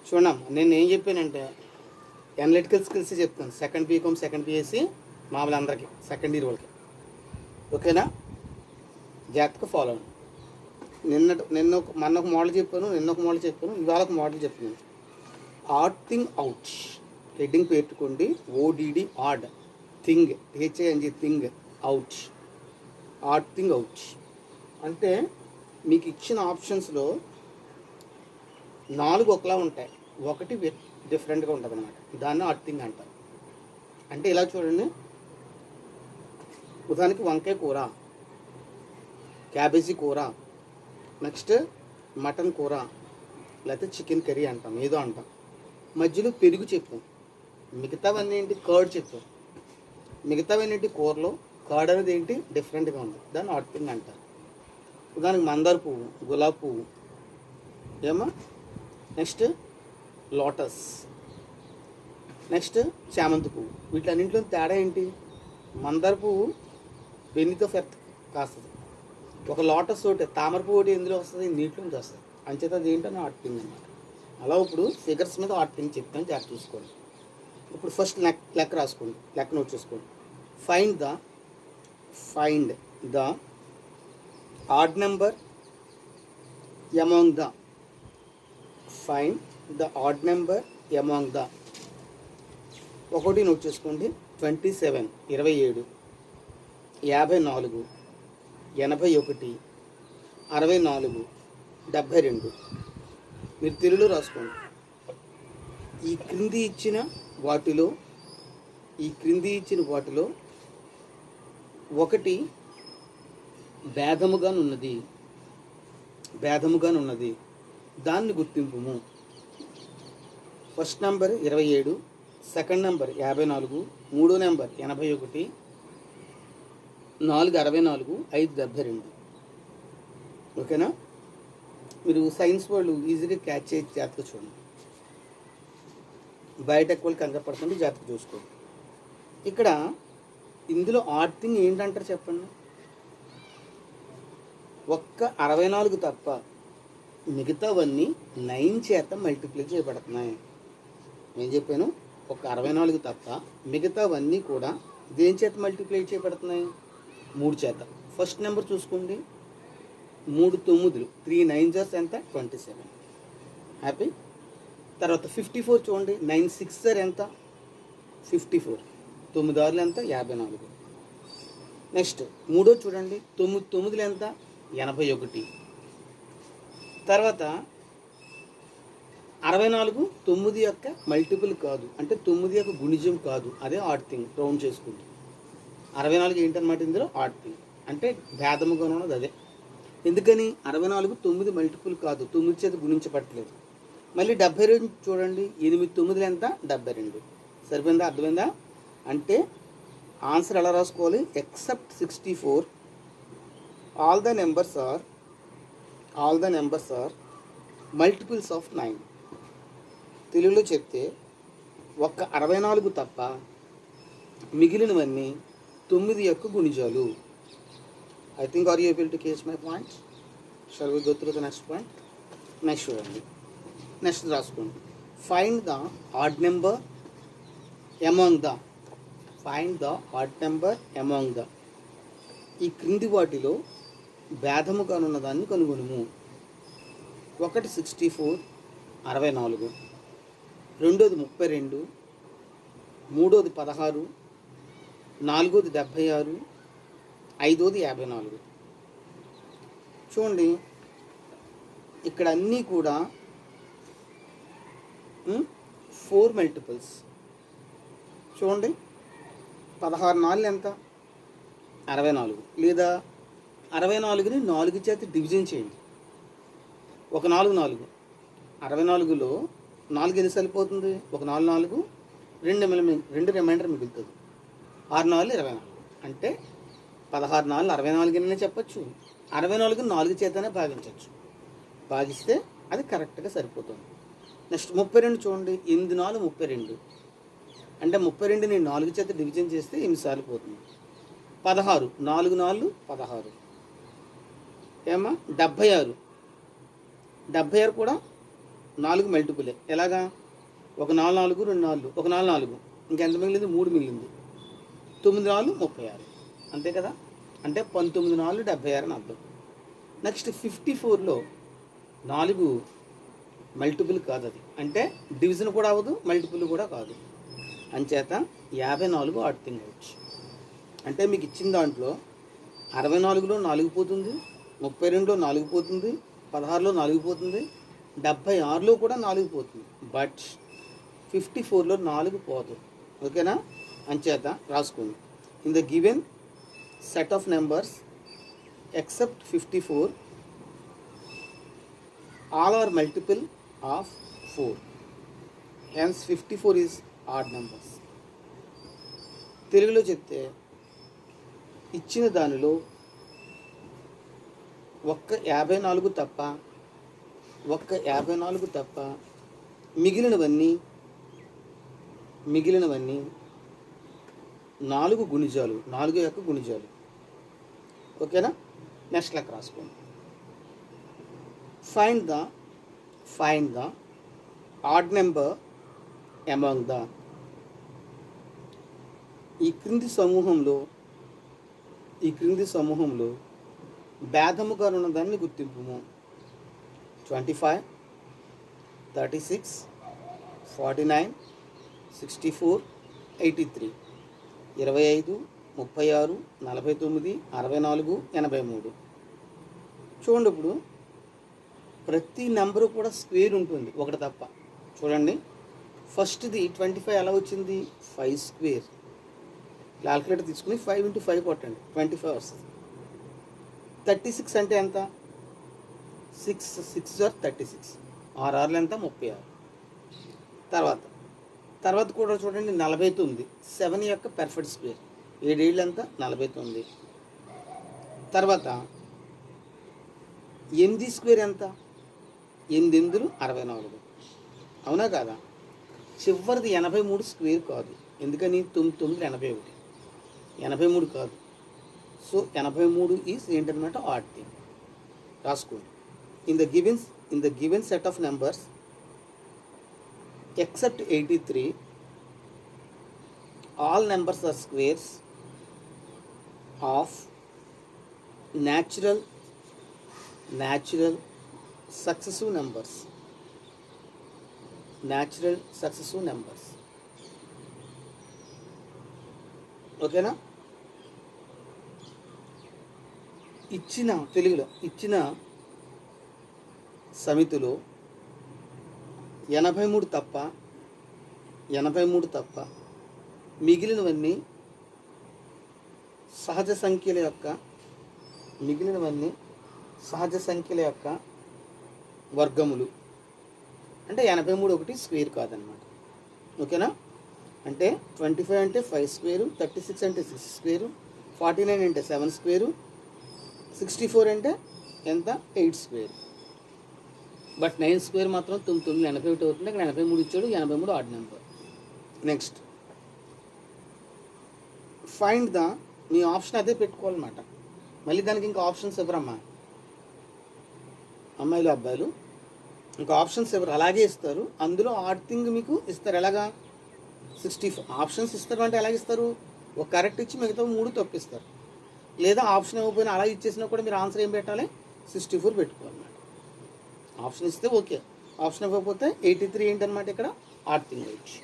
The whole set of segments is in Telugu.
చూడమ్మా, నేను ఏం చెప్పానంటే అనలిటికల్ స్కిల్స్ చెప్తాను. సెకండ్ బీకామ్, సెకండ్ బీఎస్సీ మామూలు అందరికీ, సెకండ్ ఇయర్ వాళ్ళకి. ఓకేనా? జాగ్రత్తగా ఫాలో అవ్వండి. మొన్న ఒక మోడల్ చెప్పాను, నిన్న ఒక మోడల్ చెప్పాను, ఇవాళ ఒక మోడల్ చెప్తున్నాను. Add thing out. హెడ్డింగ్ పెట్టుకోండి. O D D odd thing, H A N G thing out. Odd thing out అంటే మీకు ఇచ్చిన ఆప్షన్స్లో 4 ఒకలా ఉంటాయి, ఒకటి డిఫరెంట్గా ఉంటుంది అన్నమాట. దాన్ని ఆడ్ థింగ్ అంటారు. అంటే ఇలా చూడండి, ఉదాహరణకి వంకాయ కూర, క్యాబేజీ కూర, నెక్స్ట్ మటన్ కూర, లేకపోతే చికెన్ కర్రీ అంటాం, ఏదో అంటాం. మధ్యలో పెరుగు చెప్పాం, మిగతావన్నీ ఏంటి కర్డ్ చెప్పాం. మిగతావన్నీ ఏంటి కూరలో, కర్డ్ అనేది ఏంటి డిఫరెంట్గా ఉంది, దాన్ని ఆడ్ థింగ్ అంటారు. ఉదాహరణకి మందార పువ్వు, గులాబీ పువ్వు, ఏమో, నెక్స్ట్ లోటస్, నెక్స్ట్ చామంతి పువ్వు. వీటన్నింటిలో తేడా ఏంటి? మందార పువ్వు బెన్నితో ఫెర్త్ కాస్తుంది, ఒక లోటస్ ఒకటి, తామర పువ్వు ఒకటి ఎందులో వస్తుంది, నీటిలోంచి వస్తుంది. అంచేత అది ఏంటని ఆడ్ థింగ్ అన్నమాట. అలా ఇప్పుడు ఫిగర్స్ మీద ఆడ్ థింగ్ చెప్తాను, జాగ్రత్త చూసుకోండి. ఇప్పుడు ఫస్ట్ లెక్క రాసుకోండి, లెక్క నోట్ చేసుకోండి. Find the odd number among the. Find the odd number among the. ఒకటి నోట్ చేసుకోండి. 27 27, 54, 81, 64, 72. మీరు తెలుగులో రాసుకోండి. ఈ క్రింది ఇచ్చిన వాటిలో ఒకటి భేదముగానున్నది, దాన్ని గుర్తింపుము. ఫస్ట్ నెంబర్ 27, సెకండ్ నెంబర్ 54, మూడో నెంబర్ 81, 4 64, 5 72. ఓకేనా? మీరు సైన్స్ వాళ్ళు ఈజీగా క్యాచ్ చేసి జాగ్రత్తగా చూడండి. బయట ఎక్కువ కంగారు పడుతుంది, జాగ్రత్తగా చూసుకోండి. ఇక్కడ ఇందులో ఆడ్ థింగ్ ఏంటంటారు చెప్పండి? ఒక్క 64 తప్ప మిగతావన్నీ 9 చేత మల్టిప్లై చేయబడుతున్నాయి. నేను చెప్పాను, ఒక 64 తప్ప మిగతావన్నీ కూడా దేని చేత మల్టిప్లై చేయబడుతున్నాయి? 3 చేత. ఫస్ట్ నెంబర్ చూసుకోండి, 3 9, 3 9s ఎంత? 27. హ్యాపీ. తర్వాత 54 చూడండి, 9 6 ఎంత? 54. 9 6 ఎంత? 54. నెక్స్ట్ మూడో చూడండి, 9 9 ఎంత? 81. తర్వాత 64 9 యొక్క మల్టిపుల్ కాదు, అంటే 9 యొక్క గుణిజం కాదు, అదే ఆడ్ థింగ్. రౌండ్ చేసుకుంటాం. 64 ఏంటన్నమాట ఇందులో ఆడ్ థింగ్, అంటే భేదముగా ఉన్నది అదే. ఎందుకని? 64 9 మల్టిపుల్ కాదు, 9 చేత గుణించబట్టలేదు. మళ్ళీ 72 చూడండి, 8 9 ఎంత? 72. సరిపోయిందా? అర్థమైందా? అంటే ఆన్సర్ ఎలా రాసుకోవాలి? Except 64 all the numbers are multiples of 9. తెలుగులో చెప్తే ఒక్క 64 తప్ప మిగిలినవన్నీ 9 యొక్క గుణిజాలు. I think are you able to catch my point? Shall we go through the next point? Next చూడండి, నెక్స్ట్ రాసుకోండి. Find the odd number among the. Find the odd number among the. ఈ క్రింది వాటిలో భేదముగానున్న దాన్ని కనుగొనుము. ఒకటి 64 64, రెండోది 32, మూడోది 16, నాలుగోది 76, ఐదోది 54. చూడండి, ఇక్కడ అన్నీ కూడా 4 మల్టిపుల్స్. చూడండి, 16 4 ఎంత? 64. లేదా 64ని 4 చేత డివిజన్ చేయండి. ఒక 4 4. 64లో 4 ఎన్ని సరిపోతుంది? ఒక 4 4, 2 రిమైండర్ మిగులుతుంది. 6 4 24. అంటే 16 4 64 అని చెప్పచ్చు, 64ని 4 చేతనే భాగించవచ్చు. భాగిస్తే అది కరెక్ట్గా సరిపోతుంది. నెక్స్ట్ 32 చూడండి, 8 4 32. అంటే 32ని 4 చేత డివిజన్ చేస్తే 8 సార్లు పోతుంది. 16 4 4 16. ఏమా 76 కూడా 4 మల్టిపులే. ఎలాగా? ఒక 4 4 2 4 ఒక 4 4 ఇంకెంత మిగిలింది? 3 మిగిలింది. 9 4 36 అంతే కదా. అంటే 19 4 76 అని అర్థం. నెక్స్ట్ 54లో 4 మల్టిపుల్ కాదు, అది అంటే డివిజన్ కూడా అవ్వదు, మల్టిపుల్ కూడా కాదు. అంచేత 54 ఆడ్ థింగ్ అవచ్చు. అంటే మీకు ఇచ్చిన దాంట్లో 64లో 4 పోతుంది, 32లో 4 పోతుంది, 16లో 4 పోతుంది, 76లో కూడా 4 పోతుంది. బట్ 54లో 4 పోదు. ఓకేనా? అంచేత రాసుకోండి. In the given set of numbers except 54 all are multiple of 4. Hence 54 is odd numbers. తెలుగులో చెప్తే ఇచ్చిన దానిలో ఒక్క 54 తప్ప మిగిలినవన్నీ 4 గుణిజాలు, 4 యొక్క గుణిజాలు. ఓకేనా? నెక్స్ట్ లెక్క రాసుకోండి. Find the odd number among the. ఈ క్రింది సమూహంలో భేదముగా ఉన్నదాన్ని గుర్తింపుము. 25, 36, 49, 64, 83, 25, 36, 49, 64, 83. చూడండి, ఇప్పుడు ప్రతి నెంబరు కూడా స్క్వేర్ ఉంటుంది, ఒకటి తప్ప. చూడండి, ఫస్ట్ది 25 ఎలా వచ్చింది? 5 స్క్వేర్. క్యాల్కులేటర్ తీసుకుని 5 × 5 కొట్టండి, 25 వస్తుంది. 36 అంటే ఎంత? 6 ఆర్ 36, 6 ఎంత? 36. తర్వాత కూడా చూడండి, 49, 7 యొక్క పర్ఫెక్ట్ స్క్వేర్, 7 ఎంత? 49. తర్వాత 8 స్క్వేర్ ఎంత? 8 64. అవునా కాదా? చివరిది 83 స్క్వేర్ కాదు. ఎందుకని? 9 81, 83 కాదు. సో 83 ఈజ్ ఏంటన్నమాట? Odd thing. రాసుకోండి. In the given set of numbers except 83 all numbers are squares of natural successive numbers. ఓకేనా? తెలుగులో ఇచ్చిన సమితిలో 83 తప్ప మిగిలినవన్నీ సహజ సంఖ్యల యొక్క వర్గములు. అంటే 83 ఒకటి స్క్వేర్ కాదనమాట. ఓకేనా? అంటే 25 అంటే 5 స్క్వేరు, 36 అంటే 6 స్క్వేరు, 49 అంటే 7 స్క్వేరు, 64 అంటే ఎంత? 8 స్క్వేర్. బట్ 9 స్క్వేర్ మాత్రం 9 81 అవుతుంది. ఇక్కడ 83 ఇచ్చాడు, 83 odd number. Next find the. Me option అదే పెట్టుకోవాలన్నమాట. మళ్ళీ దానికి ఇంకా ఆప్షన్స్ ఎవరమ్మా? అమ్మాయిలు అబ్బాయిలు ఇంకా ఆప్షన్స్ ఎవరు? అలాగే ఇస్తారు. అందులో ఆడ్ థింగ్ మీకు ఇస్తారు. ఎలాగా? 64 ఆప్షన్స్ ఇస్తారు. అంటే ఎలాగ ఇస్తారు? ఒక కరెక్ట్ ఇచ్చి మిగతా 3 తప్పిస్తారు. లేదా ఆప్షన్ ఇవ్వకపోయినా అలా ఇచ్చేసినా కూడా మీరు ఆన్సర్ ఏం పెట్టాలి? 64 పెట్టుకోవాలన్నమాట. ఆప్షన్ ఇస్తే ఓకే, ఆప్షన్ ఇవ్వకపోతే 83 ఏంటన్నమాట? ఇక్కడ ఆడ్ థింగ్ అవచ్చు.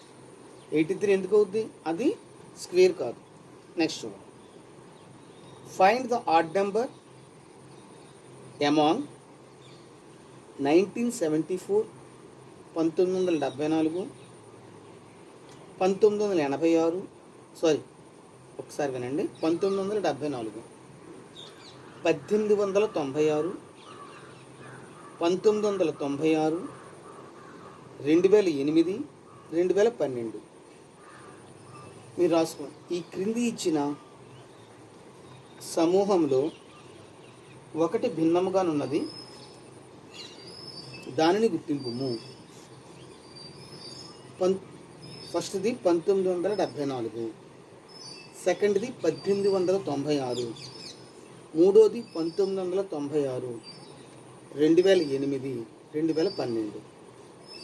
83 ఎందుకు అవుద్ది? అది స్క్వేర్ కాదు. నెక్స్ట్ చూడండి. Find the odd number among 1974, 1974, 1986, sorry ఒకసారి వినండి, 1974, 1896, 1996, 2008, 2012. మీరు రాసుకోండి. ఈ క్రింది ఇచ్చిన సమూహంలో ఒకటి భిన్నముగానున్నది, దానిని గుర్తింపుము. ఫస్ట్ది 1974, సెకండ్ది 1896, మూడోది 1996, 2008, 2012.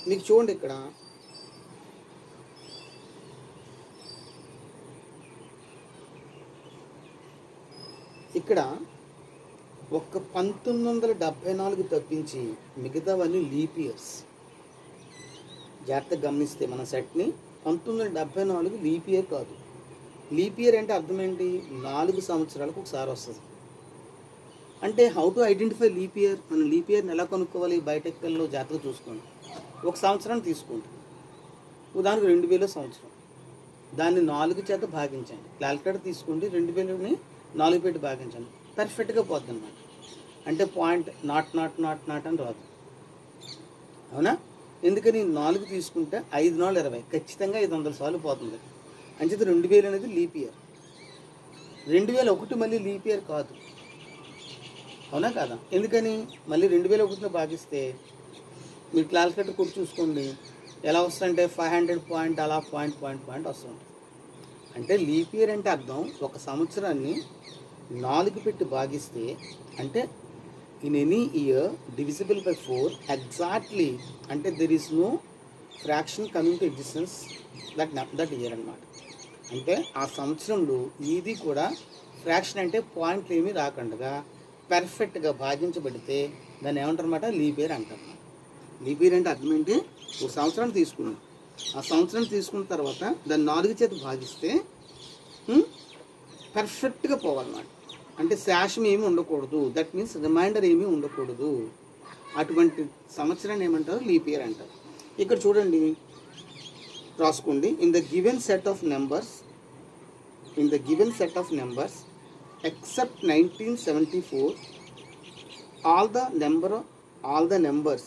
మీకు చూడండి ఇక్కడ ఒక్క 1974 తప్పించి మిగతావన్నీ లీప్ ఇయర్స్. జాగ్రత్తగా గమనిస్తే మన సెట్ని 1974 లీప్ ఇయర్ కాదు. లీప్ ఇయర్ అంటే అర్థం ఏంటి? 4 సంవత్సరాలకు ఒకసారి వస్తుంది. అంటే how to identify leap year? మనం లీప్ ఇయర్ని ఎలా కనుక్కోవాలి? బయోటెక్నికల్లో జాగ్రత్తగా చూసుకోండి. ఒక సంవత్సరాన్ని తీసుకోండి, ఉదాహరణకు 2000 సంవత్సరం, దాన్ని 4 చేత భాగించండి. క్యాల్కులేటర్ తీసుకోండి, 2000ని 4 పెట్టి భాగించండి, పర్ఫెక్ట్గా పోతుంది అన్నమాట. అంటే పాయింట్ నాట్ అని రాదు, అవునా? ఎందుకని 4 తీసుకుంటే 5 4 20, ఖచ్చితంగా 500 సార్లు పోతుంది. అంచేత 2000 అనేది లీప్ ఇయర్. 2001 మళ్ళీ లీప్ ఇయర్ కాదు, అవునా కాదా? ఎందుకని? మళ్ళీ 2001తో భాగిస్తే మీరు క్యాల్కులేటర్ కొట్టి చూసుకోండి ఎలా వస్తుందంటే 500 పాయింట్ అలా పాయింట్ వస్తుంది. అంటే లీప్ ఇయర్ అంటే అర్థం ఒక సంవత్సరాన్ని 4 పెట్టి భాగిస్తే, అంటే in any year divisible by 4 exactly, అంటే there is no fraction coming to existence that year అన్నమాట. అంటే ఆ సంవత్సరంలో ఇది కూడా ఫ్రాక్షన్ అంటే పాయింట్లు ఏమీ రాకుండా పర్ఫెక్ట్గా భాగించబడితే దాన్ని ఏమంటారన్నమాట? లీప్ ఇయర్ అంటారు. లీప్ ఇయర్ అంటే అర్థం ఏంటి? ఒక సంవత్సరాన్ని తీసుకున్నాం, ఆ సంవత్సరం తీసుకున్న తర్వాత దాన్ని 4 చేత భాగిస్తే పర్ఫెక్ట్గా పోవాలన్నమాట. అంటే శాషం ఏమీ ఉండకూడదు, దట్ మీన్స్ రిమైండర్ ఏమీ ఉండకూడదు. అటువంటి సంవత్సరాన్ని ఏమంటారు? లీప్ ఇయర్ అంటారు. ఇక్కడ చూడండి, రాసుకోండి. In the given set of numbers except 1974 all the numbers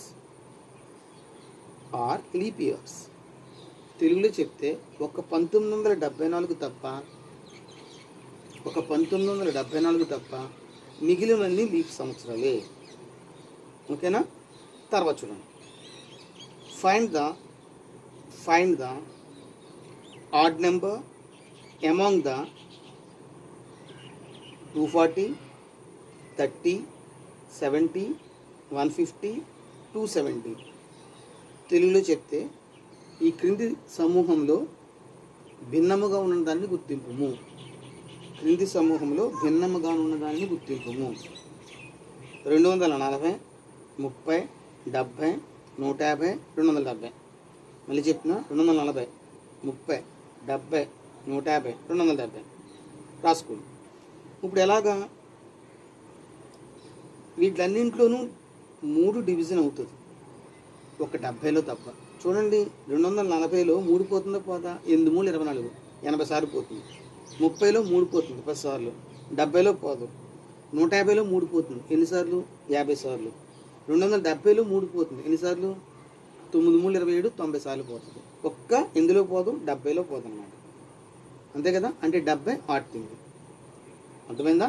are leap years. తెలుగులో చెప్తే ఒక 1974 తప్ప మిగిలినవన్నీ లీప్ సంవత్సరాలే. ఓకేనా? తర్వాత చూడండి, find the odd number among the 240, 30, 70, 150, 270. తెలుగులో చెప్తే ఈ క్రింది సమూహంలో భిన్నముగా ఉన్నదాన్ని గుర్తింపుము. 240, 240, 30, 70, 150, 270. మళ్ళీ చెప్తున్నా, 240, 30, 70, 150, 270 రాసుకోండి. ఇప్పుడు ఎలాగా? వీటిలన్నింట్లోనూ 3 డివిజన్ అవుతుంది, ఒక 70లో తప్ప. చూడండి, 240లో 3 పోతుందో పోదా? 8 3 24, 80 సార్లు పోతుంది. 30లో 3 పోతుంది 10 సార్లు, 70లో పోదు. 150లో 3 పోతుంది ఎన్నిసార్లు? 50 సార్లు. 270లో 3 పోతుంది ఎన్నిసార్లు? 9 3 27, 90 సార్లు పోతుంది. ఒక్క ఎందులో పోదు? 70లో పోదు అన్నమాట. అంతే కదా? అంటే 70 ఆడ్ థింగ్. అర్థమైందా?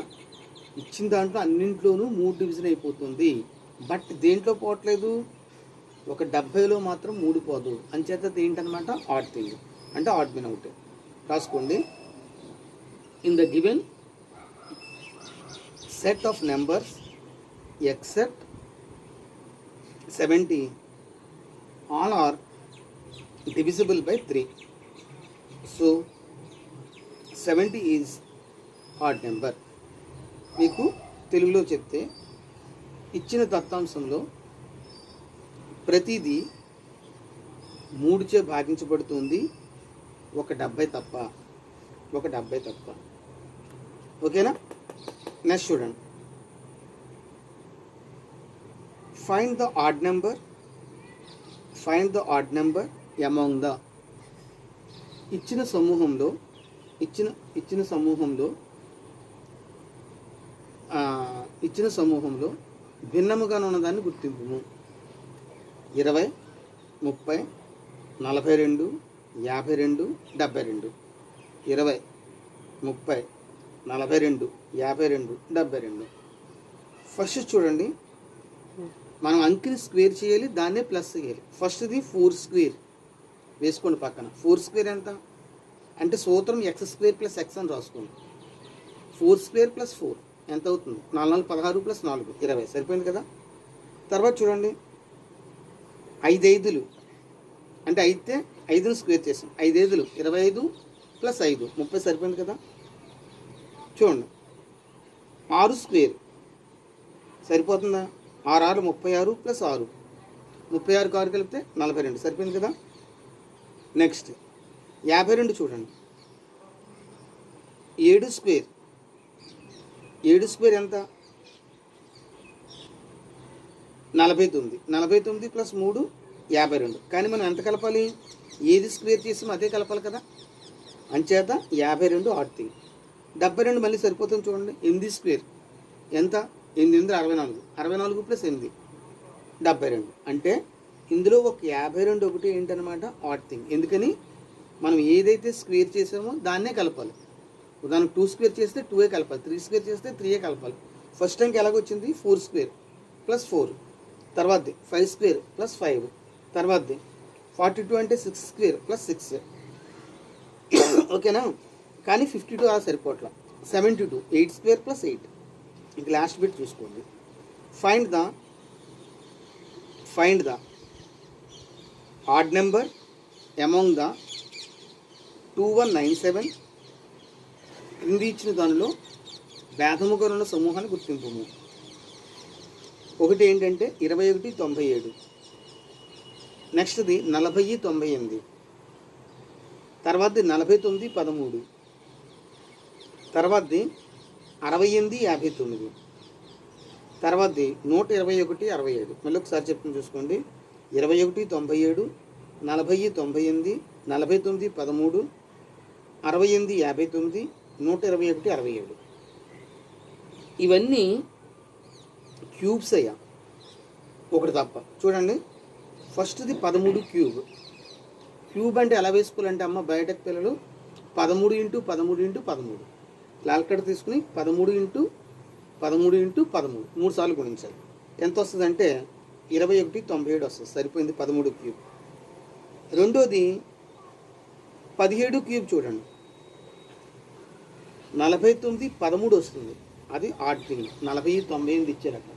ఇచ్చిన దాంట్లో అన్నింట్లోనూ 3 డివిజన్ అయిపోతుంది, బట్ దేంట్లో పోవట్లేదు? ఒక 70లో మాత్రం 3 పోదు. అంచేత ఏంటనమాట? ఆడ్ థింగ్, అంటే ఆడ్ బిన్ అవుట్. రాసుకోండి. In the given set of numbers except 70 all are divisible by 3. So 70 is odd number. మీకు తెలుగులో చెప్తే ఇచ్చిన దత్తాంశంలో ప్రతిదీ 3చే భాగించబడుతుంది, ఒక 70 తప్ప. ఓకేనా? నెక్స్ట్ చూడండి, find the odd number among the. ఇచ్చిన సమూహంలో భిన్నముగా ఉన్నదాన్ని గుర్తింపుము. 20, 30, 42, 52, 72. 20, 30, 42, 52, 72. ఫస్ట్ చూడండి, మనం అంకిని స్క్వేర్ చేయాలి, దాన్నే ప్లస్ చేయాలి. ఫస్ట్ది 4 స్క్వేర్ వేసుకోండి పక్కన. 4 స్క్వేర్ ఎంత అంటే సూత్రం x² + x అని రాసుకోండి. 4 స్క్వేర్ + 4 ఎంత అవుతుంది? 4 4 16 + 4 20. సరిపోయింది కదా? తర్వాత చూడండి, 5 5లు అంటే అయితే 5ని స్క్వేర్ చేసాం. 5 ఐదులు 25 ప్లస్ 5 30 సరిపోయింది కదా. చూడండి 6 స్క్వేర్ సరిపోతుందా? 6 6 36 ప్లస్ 6 36 6 కలిపితే 42 సరిపోయింది కదా. నెక్స్ట్ 52 చూడండి. 7 స్క్వేర్ 7 స్క్వేర్ ఎంత? 49. 49 ప్లస్ 3 52. కానీ మనం ఎంత కలపాలి? ఏది స్క్వేర్ చేసామో అదే కలపాలి కదా. అంచేత 52 ఆడ్ థింగ్. 72 మళ్ళీ సరిపోతుంది చూడండి. 8 స్క్వేర్ ఎంత? 8 64. 64 ప్లస్ 8 72. అంటే ఇందులో ఒక 52 ఒకటి ఏంటనమాట ఆడ్ థింగ్. ఎందుకని మనం ఏదైతే స్క్వేర్ చేసామో దాన్నే కలపాలి. ఉదాహరణకు 2 స్క్వేర్ చేస్తే 2ఏ కలపాలి, 3 స్క్వేర్ చేస్తే 3ఏ కలపాలి. ఫస్ట్ టైంకి ఎలాగొచ్చింది? 4 స్క్వేర్ ప్లస్ 4, తర్వాతది 5 స్క్వేర్ ప్లస్ 5, తర్వాతది 42 అంటే 6 స్క్వేర్ ప్లస్ 6. ఓకేనా. కానీ 52 అలా సరిపోట్లా. 72 8 స్క్వేర్ ప్లస్ 8. ఇంక లాస్ట్ బిట్ చూసుకోండి. Find the odd number among the 2197 క్రింది ఇచ్చిన దానిలో భేదముగా ఉన్న సమూహాన్ని గుర్తింపు. ఒకటి ఏంటంటే 2197, నెక్స్ట్ది 4098, తర్వాతది 4913, తర్వాతది 6859, తర్వాతది 12167. మళ్ళీ ఒకసారి చెప్తాను చూసుకోండి. 2197, 4098, 4913, 6859, 12167. ఇవన్నీ క్యూబ్స్ అయ్యా, ఒకటి తప్ప. చూడండి ఫస్ట్ది 13 క్యూబ్. క్యూబ్ అంటే ఎలా వేసుకోవాలంటే అమ్మ బయటకు పిల్లలు 13 × 13 × 13 లాల్కడ తీసుకుని 13 × 13 × 13 3 సార్లు గుణించాలి. ఎంత వస్తుంది అంటే 2197 వస్తుంది. సరిపోయింది 13 క్యూబ్. రెండోది 17 క్యూబ్. చూడండి 49 13 వస్తుంది. అది ఆడ్ థింగ్. 40 98 ఇచ్చారు అక్కడ.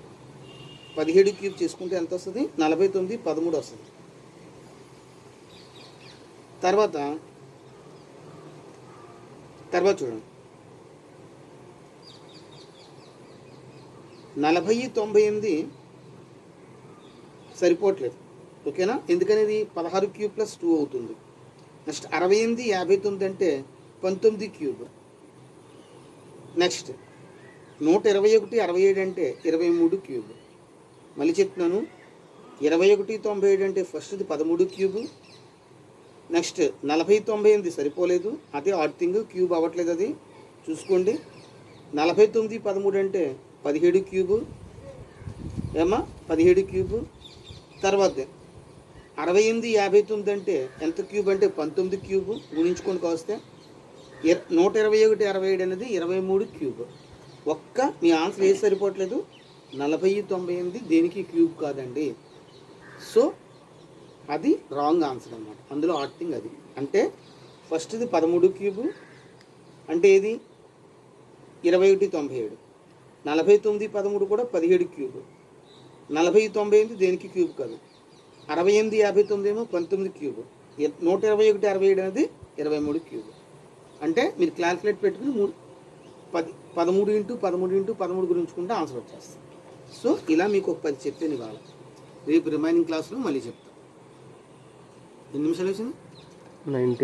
17 క్యూబ్ చేసుకుంటే ఎంత వస్తుంది? 49 13 వస్తుంది. తర్వాత చూడండి 40 98 సరిపోవట్లేదు. ఓకేనా. ఎందుకనేది 16 క్యూబ్ ప్లస్ 2 అవుతుంది. నెక్స్ట్ 68 59 అంటే 19 క్యూబ్. నెక్స్ట్ 121 67 అంటే 23 క్యూబ్. మళ్ళీ చెప్తున్నాను 21 97 అంటే ఫస్ట్ది 13 క్యూబ్. నెక్స్ట్ 40 98 సరిపోలేదు, అదే ఆడ్ థింగ్. క్యూబ్ అవ్వట్లేదు, అది చూసుకోండి. 49 13 అంటే 17 క్యూబ్. ఏమా 17 క్యూబ్. తర్వాత 68 59 అంటే ఎంత క్యూబ్ అంటే 19 క్యూబ్. గుణించుకొని వస్తే 121 67 అనేది 23 క్యూబ్. ఒక్క మీ ఆన్సర్ ఏది సరిపోవట్లేదు? 40 98 దేనికి క్యూబ్ కాదండి. సో అది రాంగ్ ఆన్సర్ అన్నమాట. అందులో ఆడ్ థింగ్ అది. అంటే ఫస్ట్ది 13 క్యూబ్ అంటే ఏది 21 97. 49 13 కూడా 17 క్యూబ్. 40 98 దేనికి క్యూబ్ కాదు. 68 59 ఏమో 19 క్యూబ్. 121 67 అనేది 23 క్యూబ్. అంటే మీరు క్యాల్కులేట్ పెట్టుకుని 13 × 13 × 13 గురించుకుంటే ఆన్సర్ వచ్చేస్తుంది. సో ఇలా మీకు ఒక 10 చెప్పాను ఇవాళ. రేపు రిమైనింగ్ క్లాస్లో మళ్ళీ చెప్తాను. ఎన్ని నిమిషాలు వచ్చింది? 90.